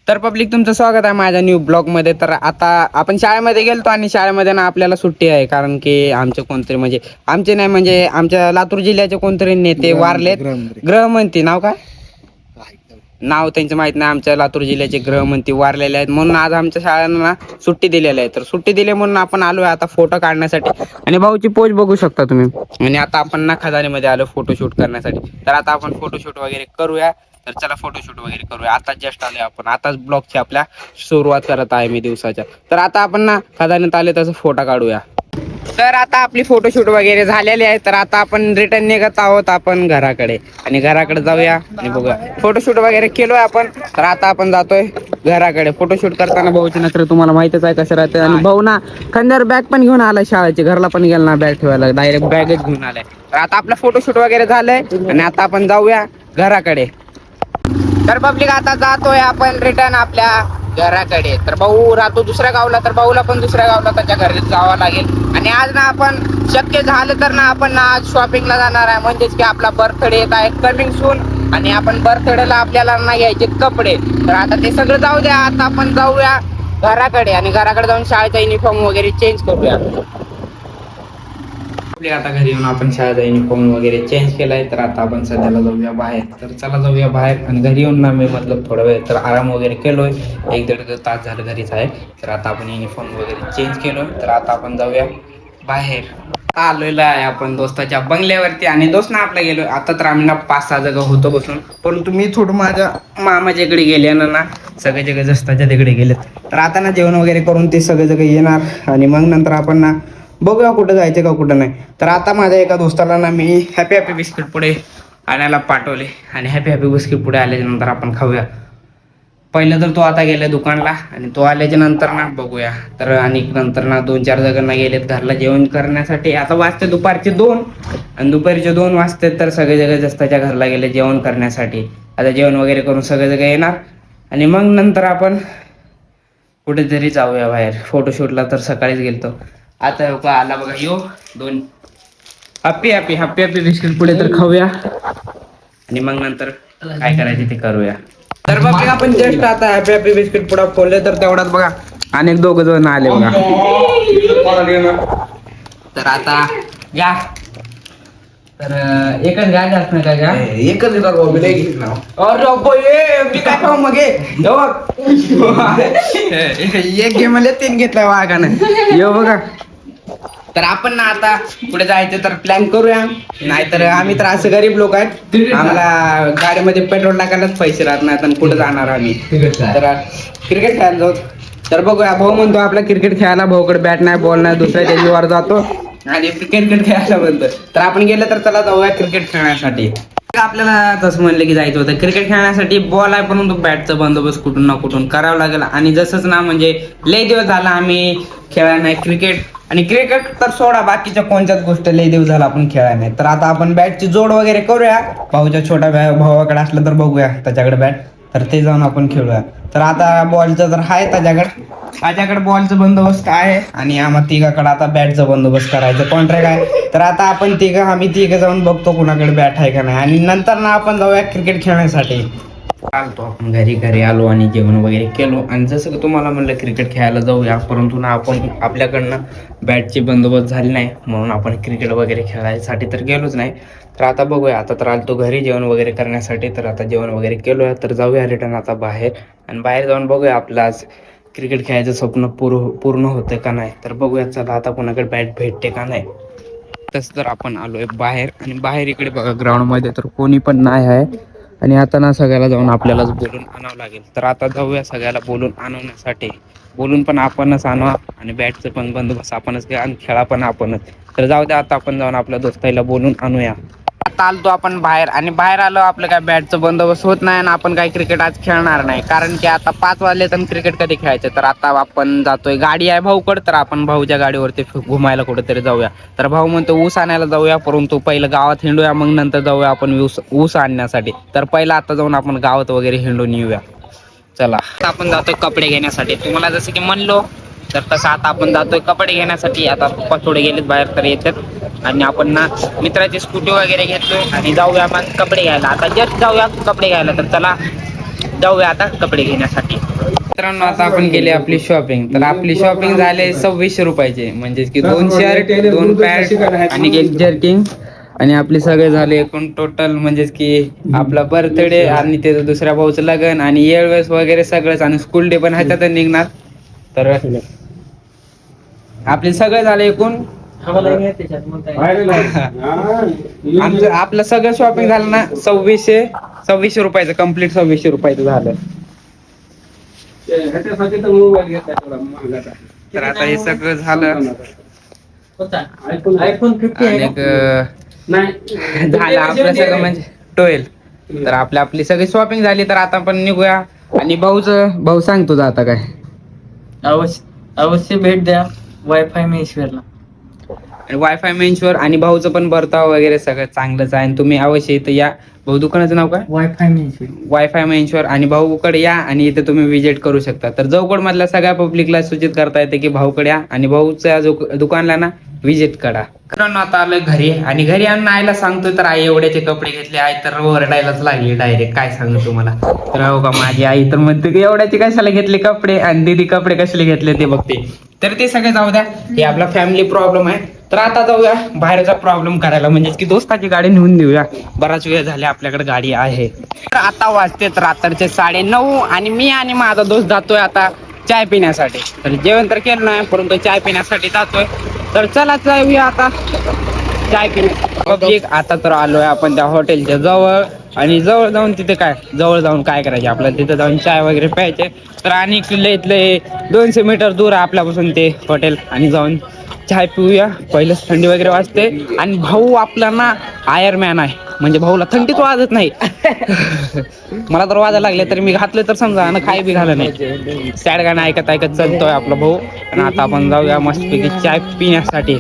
तर पब्लिक तुमचं स्वागत आहे माझ्या न्यू ब्लॉग मध्ये. तर आता आपण शाळेमध्ये गेलतो आणि शाळेमध्ये ना आपल्याला सुट्टी आहे, कारण की आमचे कोणतरी म्हणजे आमचे नाही म्हणजे आमच्या लातूर जिल्ह्याचे कोणतरी नेते वारलेत. गृहमंत्री नाव काय नाव त्यांचं माहित नाही. आमच्या लातूर जिल्ह्याचे गृहमंत्री वारलेले आहेत, म्हणून आज आमच्या शाळांना सुट्टी दिलेली आहे. तर सुट्टी दिली म्हणून आपण आलोय आता फोटो काढण्यासाठी. आणि भाऊची पोच बघू शकता तुम्ही. आणि आता आपण ना खजानीमध्ये आलो फोटोशूट करण्यासाठी. तर आता आपण फोटोशूट वगैरे करूया. तर चला फोटोशूट वगैरे करूया. आता जस्ट आलोय आपण, आताच ब्लॉगची आपल्या सुरुवात करत आहे मी दिवसाच्या. तर आता आपण ना खजानीत आले तसं फोटो काढूया. तर आता आपली फोटोशूट वगैरे झालेली आहे. तर आता आपण रिटर्न निघत आहोत आपण घराकडे, आणि घराकडे जाऊया आणि बघूया. फोटोशूट वगैरे केलोय आपण. तर आता आपण जातोय घराकडे. फोटोशूट करताना भाऊची नंतर तुम्हाला माहितच आहे कसं राहते. आणि भाऊ ना खांद्यावर बॅग पण घेऊन आलाय शाळेची, घरला पण गेला ना बॅग ठेवायला, डायरेक्ट बॅगच घेऊन आलाय. तर आता आपलं फोटोशूट वगैरे झालंय आणि आता आपण जाऊया घराकडे. तर पब्लिक आता जातोय आपण रिटर्न आपल्या घराकडे. तर भाऊ राहतो दुसऱ्या गावला, तर भाऊला पण दुसऱ्या गावला त्याच्या घरी जावं लागेल. आणि आज ना आपण शक्य झालं तर ना आपण ना आज शॉपिंगला जाणार आहे, म्हणजेच की आपला बर्थडे येत आहे कमिंग सून. आणि आपण बर्थडेला आपल्याला ना घ्यायचे कपडे. तर आता ते सगळं जाऊ द्या, आता आपण जाऊया घराकडे आणि घराकडे जाऊन शाळेचा युनिफॉर्म वगैरे चेंज करूया. आता घरी येऊन आपण शाळेचा युनिफॉर्म वगैरे चेंज केलाय. तर आता आपण सध्याला जाऊया बाहेर. तर चला जाऊया बाहेर. आणि घरी येऊन ना मी मतलब थोडा वेळ तर आराम वगैरे केलोय, 1-1.5 तास झालं घरीच आहे. तर आता आपण युनिफॉर्म वगैरे चेंज केलोय. तर आता आपण जाऊया बाहेर. आलेलो आहे आपण दोस्ताच्या बंगल्यावरती, आणि दोस्त ना आपल्या गेलो. आता तर आम्ही ना 5-6 जागा होतो बसून, परंतु मी थोडं माझ्या मामाच्या इकडे गेले ना सगळे जग जस्ताच्या तिकडे गेलेत. तर आता ना जेवण वगैरे करून ते सगळे जग येणार, आणि मग नंतर आपण ना बघूया कुठं जायचं का कुठं नाही. तर आता माझ्या एका दोस्ताला ना मी हॅपी बिस्किट पुढे आणायला पाठवले, आणि हॅपी बिस्किट पुढे आल्याच्या नंतर आपण खाऊया. पहिलं तर तो आता गेला दुकानला, आणि तो आल्याच्या नंतर ना बघूया. तर आणि नंतर ना 2-4 जणांना गेलेत घरला जेवण करण्यासाठी. आता वाजते दुपारचे 2, आणि दुपारचे 2 वाजते तर सगळे जग जस्ताच्या घरला गेले जेवण करण्यासाठी. आता जेवण वगैरे करून सगळे जग येणार, आणि मग नंतर आपण कुठेतरी जाऊया बाहेर. फोटोशूटला तर सकाळीच गेलतो. आता का आला बघा यो 2 हॅपी बिस्किट पुढे तर खाऊया, आणि मग नंतर काय करायचे ते करूया. तर बघा आपण जस्ट आता हॅपी बिस्किट पुढा खोलले, तर तेवढाच बघा अनेक 2 जण आले बघा. तर आता घ्या. तर एकच घ्या, जास्त नका घ्या. एकच मी काय खाऊ मग एक घे मला 3 घेतलाय वाघानं यो बघा. तर आपण ना आता पुढे जायचं तर प्लॅन करूया. नाहीतर आम्ही तर असं गरीब लोक आहेत, आम्हाला गाडीमध्ये पेट्रोल टाकायलाच पैसे राहत नाहीत, आणि कुठे जाणार आम्ही. तर क्रिकेट खेळायला जाऊ. तर बघूया, भाऊ म्हणतो आपला क्रिकेट खेळायला, भाऊकडे बॅट नाही बॉल नाही, दुसऱ्या जीवावर जातो आणि क्रिकेट खेळायला म्हणतो. तर आपण गेलं तर चला जाऊया क्रिकेट खेळण्यासाठी. आपल्याला तसं म्हणलं की जायचं होतं क्रिकेट खेळण्यासाठी. बॉल आहे परंतु बॅटचा बंदोबस्त कुठून ना कुठून करावा लागेल. आणि जसंच ना म्हणजे लय दिवस झाला आम्ही खेळा नाही क्रिकेट. आणि क्रिकेट तर सोडा, बाकीच्या कोणत्याच गोष्ट लय दिवस झाला आपण खेळा नाही. तर आता आपण बॅटची जोड वगैरे करूया. भाऊच्या छोट्या भावाकडे असलं तर बघूया त्याच्याकडे बॅट, तर ते जाऊन आपण खेळूया. तर आता बॉलचं तर आहे माझ्याकडे बॉलचा बंदोबस्त आहे, आणि आम्हा तिघाकडे आता बॅटचा बंदोबस्त करायचं कॉन्ट्रॅक्ट आहे. तर आता आपण आम्ही तिघं जाऊन बघतो कुणाकडे बॅट आहे का नाही, आणि नंतर ना आपण जाऊया क्रिकेट खेळण्यासाठी. आलतो आपण घरी आलो आणि जेवण वगैरे केलो, आणि जसं की तुम्हाला म्हणलं क्रिकेट खेळायला जाऊया, परंतु ना आपण आपल्याकडनं बॅटची बंदोबस्त झाली नाही, म्हणून आपण क्रिकेट वगैरे खेळायसाठी तर गेलोच नाही. तर आता बघूया. आता तर आलतो घरी जेवण वगैरे करण्यासाठी. तर आता जेवण वगैरे केलोय, तर जाऊया रिटर्न आता बाहेर, आणि बाहेर जाऊन बघूया आपलं आज क्रिकेट खेळायचं स्वप्न पूर्ण होतं का नाही. तर बघूया चला आता कोणाकडे बॅट भेटते का नाही. तसं तर आपण आलोय बाहेर, आणि बाहेर इकडे बघा ग्राउंडमध्ये तर कोणी पण नाही आहे. आणि आता ना सगळ्याला जाऊन आपल्यालाच बोलून आणावं लागेल. तर आता जाऊया सगळ्याला बोलून आणवण्यासाठी. बोलून पण आपणच आणवा, आणि बॅटचं पण बंदोबस्त आपणच घ्या, आणि खेळा पण आपणच. तर जाऊ द्या, आता आपण जाऊन आपल्या दोस्ताला बोलून आणूया. आता आलतो आपण बाहेर, आणि बाहेर आलो आपलं काय बॅटचं बंदोबस्त होत नाही, आणि आपण काय क्रिकेट आज खेळणार नाही, कारण की आता 5 वाजले तर क्रिकेट कधी खेळायचं. तर आता आपण जातोय, गाडी आहे भाऊकडे, तर आपण भाऊच्या गाडीवरती घुमायला कुठेतरी जाऊया. तर भाऊ म्हणतो ऊस आणायला जाऊया, परंतु पहिलं गावात हिंडूया, मग नंतर जाऊया आपण ऊस आणण्यासाठी. तर पहिलं आता जाऊन आपण गावात वगैरे हिंडून येऊया. चला आता आपण जातोय कपडे घेण्यासाठी. तुम्हाला जसं की म्हणलो, तर तसं आता आपण जातोय कपडे घेण्यासाठी. आता पप्पा थोडे गेलेत बाहेर, तर येतात, आणि आपण ना मित्राची स्कूटी वगैरे घेतलोय, आणि जाऊया मग कपडे घ्यायला. आता जस्ट जाऊया कपडे घ्यायला. तर चला जाऊया आता कपडे घेण्यासाठी. मित्रांनो आता आपण केली आपली शॉपिंग. तर आपली शॉपिंग झाले 2600 रुपयाचे, म्हणजे की 2 शर्ट 2 पॅन्ट आणि एक जर्किंग. आणि आपले सगळे झाले एकूण टोटल, म्हणजेच की आपला बर्थडे आणि ते दुसऱ्या भाऊचं लग्न आणि येळवेस वगैरे सगळंच आणि स्कूल डे पण ह्याच्यात निघणार. तर आपले सगळे झाले एकूण आमचं आपलं सगळं शॉपिंग झालं ना 2600 रुपयाचं, कम्प्लीट 2600 रुपयाचं झालं. तर आता हे सगळं झालं आयफोन 50 झालं आपलं सगळं म्हणजे 12. तर आपली सगळी शॉपिंग झाली. तर आता आपण निघूया. आणि भाऊ सांग तुझं आता काय. अवश्य भेट द्या वायफाय मेश्वरला. वायफाय मेन्शवर आणि भाऊचं पण बर्ताव वगैरे सगळं चांगलंच आहे. आणि तुम्ही अवश्य इथं या. भाऊ दुकानाचं नाव काय? वायफाय मेन्शवर. आणि भाऊकडे या आणि इथे तुम्ही विजिट करू शकता. तर जवळ मधल्या सगळ्या पब्लिकला सूचित करता येते की भाऊकडे या आणि भाऊच्या दुकानला ना विजिट करा. कारण आता आलं घरी आणि घरी आणून आईला सांगतोय, तर आई एवढ्याचे कपडे घेतले. आई तर ओरडायलाच लागली डायरेक्ट. काय सांगू तुम्हाला. तर हो का, माझी आई तर म्हणते की एवढ्याचे कशाला घेतले कपडे आणि दीदी कपडे कसले घेतले ते बघते. तर ते सगळे जाऊ द्या, हे आपला फॅमिली प्रॉब्लेम आहे. तर आता जाऊया बाहेरचा प्रॉब्लेम करायला, म्हणजे की दोस्ताची गाडी नेऊन देऊया. बराच वेळ झाले आपल्याकडे गाडी आहे. तर आता वाजते रात्रीचे 9:30 आणि मी आणि माझा दोस्त जातोय आता चाय पिण्यासाठी. तर जेवण तर केलं नाही, परंतु चाय पिण्यासाठी जातोय. तर चला जाऊया आता चाय पिण्या. आता तर आलोय आपण त्या हॉटेलच्या जवळ. आणि जवळ जाऊन काय करायचे, आपल्याला तिथे जाऊन चाय वगैरे प्यायचे. तर आणि इथले 200 मीटर दूर आहे आपल्यापासून ते हॉटेल. आणि जाऊन चाय पिऊया. पहिलेच थंडी वगैरे वाजते. आणि भाऊ आपला ना आयरमॅन आहे, म्हणजे भाऊला थंडीच वाजत नाही. मला तर वाजायला लागले, तर मी घातले तर समजा आणि काही बी घालं नाही. सॅड गाणं ऐकत ऐकत चालतोय आपला भाऊ. आणि आता आपण जाऊया मस्तपैकी चाय पिण्यासाठी.